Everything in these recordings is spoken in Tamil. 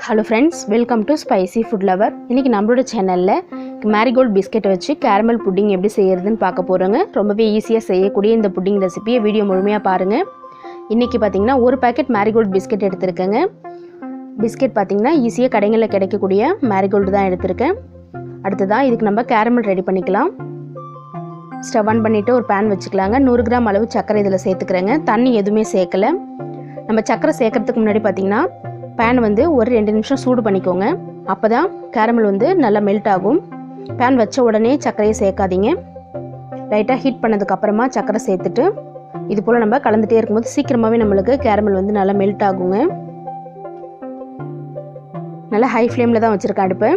Hello friends, welcome to Spicy Food Lover. இன்னைக்கு நம்மளோட சேனல்ல மேரிகோல்ட் பிஸ்கெட் வச்சு கேரமல் புட்டிங் எப்படி செய்யறதுன்னு பார்க்க போறோங்க. ரொம்பவே ஈஸியா செய்யக்கூடிய இந்த புட்டிங் ரெசிபியை வீடியோ முழுமையா பாருங்க. இன்னைக்கு பாத்தீங்கன்னா ஒரு பாக்கெட் மேரிகோல்ட் பிஸ்கெட் எடுத்துர்க்கேங்க. பிஸ்கெட் பாத்தீங்கன்னா ஈஸியா கடைகள்ல கிடைக்கக்கூடிய மேரிகோல்ட் தான் எடுத்துர்க்கேன். அடுத்ததா இதுக்கு நம்ம கேரமல் ரெடி பண்ணிக்கலாம். ஸ்டவ் ஆன் பண்ணிட்டு ஒரு pan வச்சுக்கலாங்க. 100 கிராம் அளவு சர்க்கரை இதல சேர்த்துக்கறேங்க. தண்ணி எதுமே சேர்க்கல. நம்ம சர்க்கரை சேர்க்கிறதுக்கு முன்னாடி பாத்தீங்கன்னா pan வந்து ஒரு 2 நிமிஷம் சூடு பண்ணிக்கோங்க. அப்பதான் கேரமல் வந்து நல்லா மெல்ட் ஆகும். pan வச்ச உடனே சர்க்கரையை சேர்க்காதீங்க. லைட்டா ஹீட் பண்ணதுக்கு அப்புறமா சர்க்கரை சேர்த்துட்டு இது போல நம்ம கலந்துட்டே இருக்கும்போது சீக்கிரமாவே நமக்கு கேரமல் வந்து நல்லா மெல்ட் ஆகுங்க. நல்லா ஹை ஃப்ளேம்ல தான் வச்சிருக்கேன் அடுப்பு.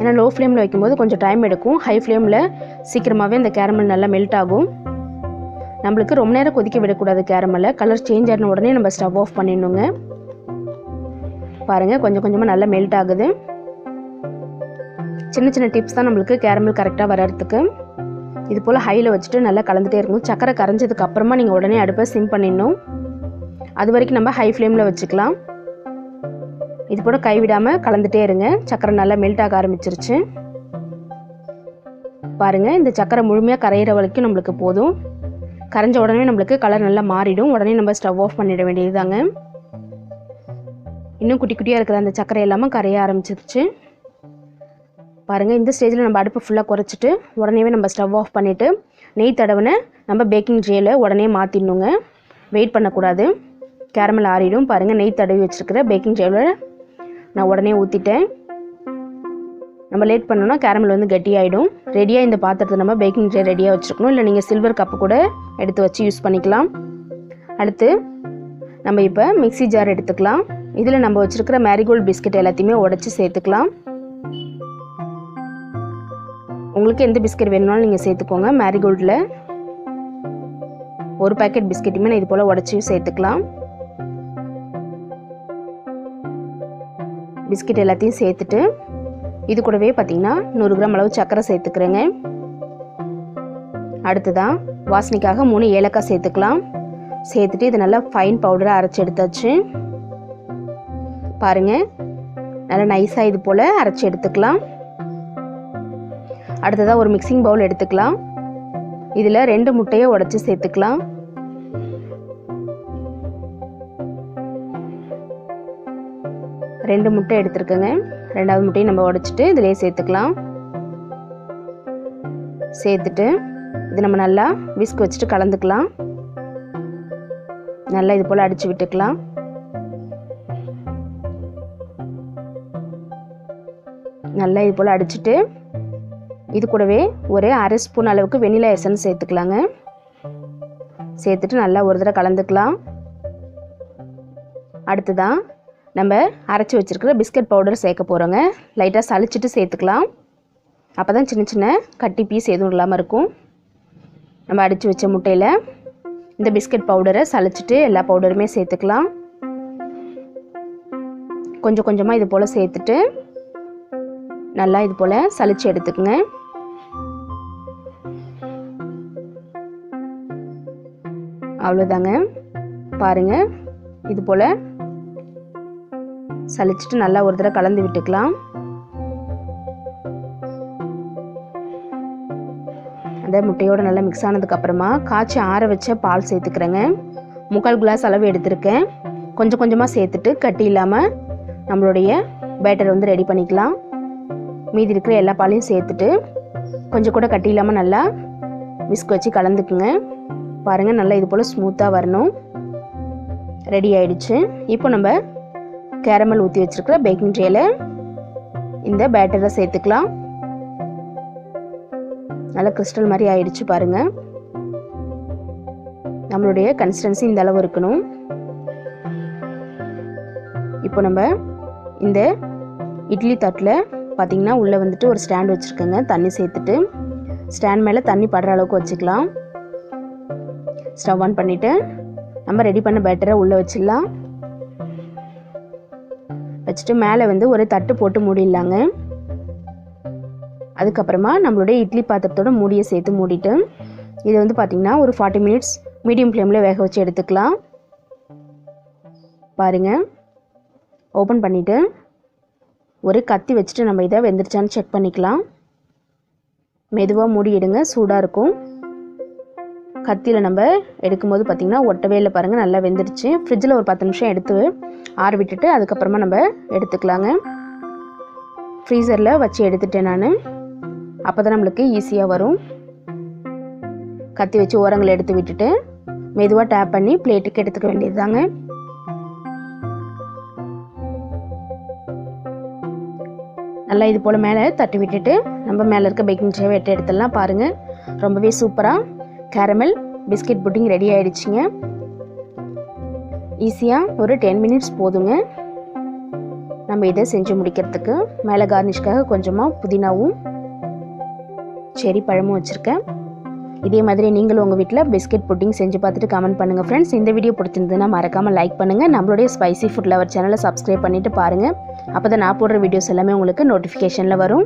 ஏன்னா லோ ஃப்ளேம்ல வைக்கும்போது கொஞ்சம் டைம் எடுக்கும். ஹை ஃப்ளேம்ல சீக்கிரமாவே இந்த கேரமல் நல்லா மெல்ட் ஆகும். நமக்கு ரொம்ப நேரம் கொதிக்க விடக்கூடாது கேரமலை. கலர் சேஞ்ச் ஆன உடனே நம்ம ஸ்டவ் ஆஃப் பண்ணிடணுங்க. பாருங்க கொஞ்சம் கொஞ்சமா நல்லா மெல்ட் ஆகுது. சின்ன சின்ன டிப்ஸ் தான் நமக்கு கேரமல் கரெக்டா வரதுக்கு. இது போல ஹைல வச்சிட்டு நல்லா கலந்துட்டே இருக்கணும். சக்கரை கரைஞ்சதுக்கு அப்புறமா நீங்க உடனே அடுப்பை சிம் பண்ணிடணும். அது வரைக்கும் நம்ம ஹை ஃப்ளேம்ல வச்சுக்கலாம். இது போல கை விடாம கலந்துட்டே இருங்க. சக்கரை நல்லா மெல்ட் ஆக ஆரம்பிச்சிருச்சு. பாருங்க இந்த சக்கரை முழுமையா கரையிற வரைக்கும் நமக்கு போதும். கரைஞ்ச உடனே நமக்கு கலர் நல்லா மாறிடும். உடனே நம்ம ஸ்டவ் ஆஃப் பண்ணிட வேண்டியதுதாங்க. இன்னும் குட்டி குட்டியா இருக்கிற அந்த சக்கரை எல்லாமே கரைய ஆரம்பிச்சிருச்சு. பாருங்க இந்த ஸ்டேஜ்ல நம்ம அடுப்பு ஃபுல்லா குறைச்சிட்டு உடனேவே நம்ம ஸ்டவ் ஆஃப் பண்ணிட்டு நெய் தடவன நம்ம பேக்கிங் ட்ரேல உடனே மாத்திடணுங்க. வெயிட் பண்ணக்கூடாது. கேரமல் ஆறிடும். பாருங்க நெய் தடவி வச்சிருக்கிற பேக்கிங் ட்ரேல நான் உடனே ஊத்திட்டேன். நம்ம லேட் பண்ணோம்னா கேரமல் வந்து கெட்டியாயிடும். ரெடியா இந்த பாத்திரத்தை நம்ம பேக்கிங் ட்ரே ரெடியா வச்சிருக்கணும். இல்ல நீங்க சில்வர் கப் கூட எடுத்து வச்சு யூஸ் பண்ணிக்கலாம். அடுத்து நம்ம இப்ப மிக்ஸி ஜார் எடுத்துக்கலாம். இதுல நம்ம வச்சிருக்கிற மேரிகோல்ட் பிஸ்கட் எல்லாத்தையுமே உடைச்சு சேர்த்துக்கலாம். உங்களுக்கு எந்த பிஸ்கட் வேணும்னாலும் நீங்க சேர்த்துக்கோங்க. மேரிகோல்ட்ல ஒரு பாக்கெட் பிஸ்கட்டுமே நான் இது போல உடைச்சு சேர்த்துக்கலாம். பிஸ்கட் எல்லாத்தையும் சேர்த்துட்டு இது கூடவே பாத்தீங்கன்னா 100 கிராம் அளவு சர்க்கரை சேர்த்துக்கிறேங்க. அடுத்ததான் வாசனைக்காக 3 ஏலக்காய் சேர்த்துக்கலாம். சேர்த்துட்டு இது நல்லா ஃபைன் பவுடரா அரைச்சு எடுத்தாச்சு. பாருங்க நல்லா நைஸா இது போல அரைச்சு எடுத்துக்கலாம். அடுத்ததா ஒரு மிக்சிங் பவுல் எடுத்துக்கலாம். இதுல 2 முட்டையை உடைச்சு சேர்த்துக்கலாம். ரெண்டு முட்டை எடுத்துருக்கேங்க. ரெண்டாவது முட்டையை நம்ம உடைச்சிட்டு இதிலே சேர்த்துக்கலாம். சேர்த்துட்டு இது நம்ம நல்லா விஸ்க் வச்சுட்டு கலந்துக்கலாம். நல்லா இது போல அடிச்சு விட்டுக்கலாம். நல்லா இது போல அடிச்சிட்டு இது கூடவே ஒரு 1/2 ஸ்பூன் அளவுக்கு வெனிலா எசன்ஸ் சேர்த்துக்கலாங்க. சேர்த்துட்டு நல்லா ஒரு தடவை கலந்துக்கலாம். அடுத்ததான் நம்ம அரைச்சி வச்சிருக்கிற பிஸ்கட் பவுடர் சேர்க்க போகிறோங்க. லைட்டாக சளிச்சிட்டு சேர்த்துக்கலாம். அப்போ தான் சின்ன சின்ன கட்டி பீஸ் எதுவும் இல்லாமல் இருக்கும். நம்ம அடித்து வச்ச முட்டையில் இந்த பிஸ்கட் பவுடரை சளிச்சிட்டு எல்லா பவுடருமே சேர்த்துக்கலாம். கொஞ்சம் கொஞ்சமாக இது போல் சேர்த்துட்டு நல்லா இது போல் சளிச்சு எடுத்துக்கங்க. அவ்வளோதாங்க. பாருங்க இது போல் சலிச்சிட்டு நல்லா ஒரு தடவை கலந்து விட்டுக்கலாம். அந்த முட்டையோட நல்லா மிக்ஸ் ஆனதுக்கு அப்புறமா காய்ச்சி ஆற வச்ச பால் சேர்த்துக்கிறேங்க. 3/4 கிளாஸ் அளவு எடுத்திருக்கேன். கொஞ்சம் கொஞ்சமா சேர்த்துட்டு கட்டி இல்லாம நம்மளுடைய பேட்டர் வந்து ரெடி பண்ணிக்கலாம். மீதி இருக்கிற எல்லா பாலையும் சேர்த்துட்டு கொஞ்சம் கூட கட்டி இல்லாம நல்லா விஸ்க் வச்சு கலந்துக்குங்க. பாருங்க நல்லா இது போல ஸ்மூத்தா வரணும். ரெடி ஆயிடுச்சு. இப்போ நம்ம கேரமல் ஊற்றி வச்சிருக்கிற பேக்கிங் ட்ரேல இந்த பேட்டரை சேர்த்துக்கலாம். நல்ல கிறிஸ்டல் மாதிரி ஆயிடுச்சு பாருங்க. நம்மளுடைய கன்சிஸ்டன்சி இந்த அளவு இருக்கணும். இப்போ நம்ம இந்த இட்லி தட்டில் பார்த்தீங்கன்னா உள்ள வந்துட்டு ஒரு ஸ்டாண்ட் வச்சிருக்கேங்க. தண்ணி சேர்த்துட்டு ஸ்டாண்ட் மேலே தண்ணி படுற அளவுக்கு வச்சுக்கலாம். ஸ்டவ் ஆன் பண்ணிட்டு நம்ம ரெடி பண்ண பேட்டரை உள்ள வச்சிடலாம். வச்சுட்டு மேலே வந்து ஒரு தட்டு போட்டு மூடிடலாங்க. அதுக்கப்புறமா நம்மளுடைய இட்லி பாத்திரத்தோட மூடியை சேர்த்து மூடிட்டு இது வந்து பார்த்தீங்கன்னா ஒரு 40 மினிட்ஸ் மீடியம் ஃப்ளேமில் வேக வச்சு எடுத்துக்கலாம். பாருங்க ஓப்பன் பண்ணிவிட்டு ஒரு கத்தி வச்சுட்டு நம்ம இதை வெந்துருச்சான்னு செக் பண்ணிக்கலாம். மெதுவாக மூடிடுங்க, சூடாக இருக்கும். கத்தியில் நம்ம எடுக்கும்போது பார்த்திங்கன்னா ஒட்டவே இல்லை பாருங்கள், நல்லா வெந்துருச்சு. ஃப்ரிட்ஜில் ஒரு 10 நிமிஷம் எடுத்து ஆற விட்டுட்டு அதுக்கப்புறமா நம்ம எடுத்துக்கலாங்க. ஃப்ரீசரில் வச்சு எடுத்துட்டேன் நான், அப்போ தான் நம்மளுக்கு ஈஸியாக வரும். கத்தி வச்சு ஓரங்களை எடுத்து விட்டுட்டு மெதுவாக டேப் பண்ணி பிளேட்டுக்கு எடுத்துக்க வேண்டியது தாங்க. நல்லா இது போல் மேலே தட்டி விட்டுட்டு நம்ம மேலே இருக்க பேக்கிங் ட்ரேவை எடுத்துடலாம். பாருங்கள், ரொம்பவே சூப்பராக கேரமல் பிஸ்கெட் புட்டிங் ரெடி ஆகிடுச்சிங்க. ஈஸியாக ஒரு 10 மினிட்ஸ் போதுங்க நம்ம இதை செஞ்சு முடிக்கிறதுக்கு. மேலே கார்னிஷ்காக கொஞ்சமாக புதினாவும் செரி பழமும் வச்சுருக்கேன். இதே மாதிரி நீங்களும் உங்கள் வீட்டில் பிஸ்கெட் புட்டிங் செஞ்சு பார்த்துட்டு கமெண்ட் பண்ணுங்கள் ஃப்ரெண்ட்ஸ். இந்த வீடியோ பிடிச்சிருந்ததுன்னா மறக்காமல் லைக் பண்ணுங்கள். நம்மளுடைய ஸ்பைசி ஃபுட் லவர் சேனலை சப்ஸ்கிரைப் பண்ணிவிட்டு பாருங்கள். அப்போ தான் நான் போடுற வீடியோஸ் எல்லாமே உங்களுக்கு நோட்டிஃபிகேஷனில் வரும்.